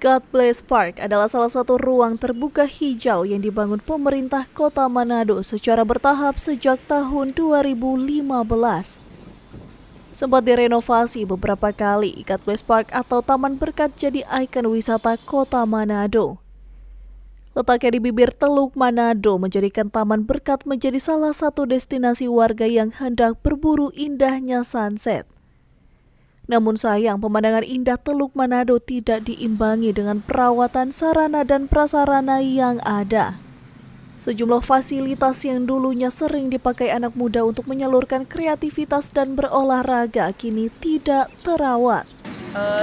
God Bless Park adalah salah satu ruang terbuka hijau yang dibangun pemerintah Kota Manado secara bertahap sejak tahun 2015. Sempat direnovasi beberapa kali, God Bless Park atau Taman Berkat jadi ikon wisata Kota Manado. Letaknya di bibir Teluk Manado menjadikan Taman Berkat menjadi salah satu destinasi warga yang hendak berburu indahnya sunset. Namun sayang, pemandangan indah Teluk Manado tidak diimbangi dengan perawatan sarana dan prasarana yang ada. Sejumlah fasilitas yang dulunya sering dipakai anak muda untuk menyalurkan kreativitas dan berolahraga kini tidak terawat.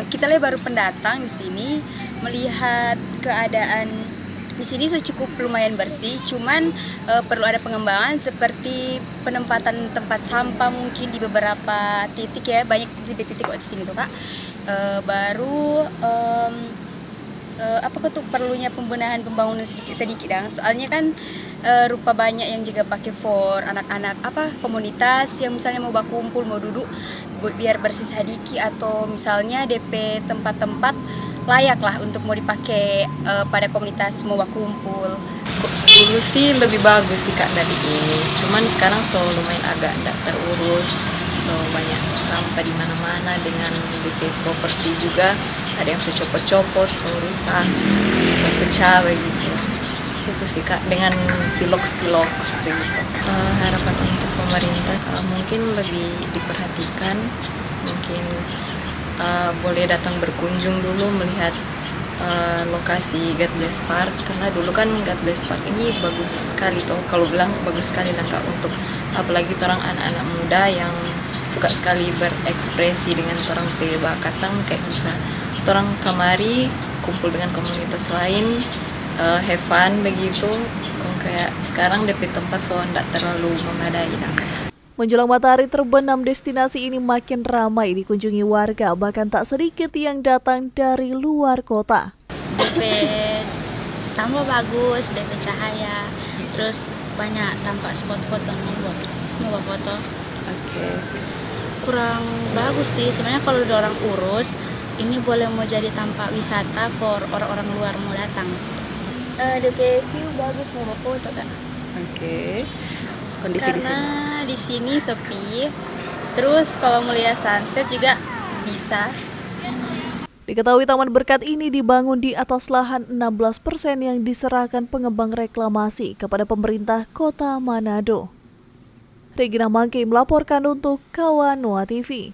Kita baru pendatang di sini, melihat keadaan di sini cukup lumayan bersih, cuman perlu ada pengembangan seperti penempatan tempat sampah mungkin di beberapa titik ya, banyak titik di sini tuh Kak. Perlunya pembenahan pembangunan sedikit dong. Soalnya kan rupa banyak yang juga pakai for anak-anak komunitas yang misalnya mau berkumpul, mau duduk biar bersih sedikit, atau misalnya DP tempat-tempat layak lah untuk mau dipakai pada komunitas mau berkumpul. Dulu sih lebih bagus sih Kak dari ini, cuman sekarang lumayan agak tidak terurus, banyak sampah di mana-mana, dengan DP properti juga ada yang copot-copot, rusak, pecah begitu. Itu sih Kak, dengan piloks begitu. Harapan untuk pemerintah mungkin lebih diperhatikan, mungkin boleh datang berkunjung dulu melihat lokasi God Bless Park, karena dulu kan God Bless Park ini bagus sekali toh, kalau bilang bagus sekali lah Kak, untuk apalagi orang anak-anak muda yang suka sekali berekspresi dengan orang bakat, kayak bisa orang kamari kumpul dengan komunitas lain, have fun begitu. Kayak sekarang DP tempat tidak terlalu memadai Kak. Menjelang matahari terbenam, destinasi ini makin ramai dikunjungi warga, bahkan tak sedikit yang datang dari luar kota. DP tambah bagus, DP cahaya, terus banyak tampak spot foto mau foto. Kurang bagus sih sebenarnya, kalau ada orang urus ini boleh mau jadi tampak wisata for orang-orang luar mau datang. DP view bagus mau foto kan. Kondisi karena di sini sepi, terus kalau melihat sunset juga bisa. Diketahui Taman Berkat ini dibangun di atas lahan 16% yang diserahkan pengembang reklamasi kepada pemerintah Kota Manado. Regina Mangki melaporkan untuk Kawan Noa TV.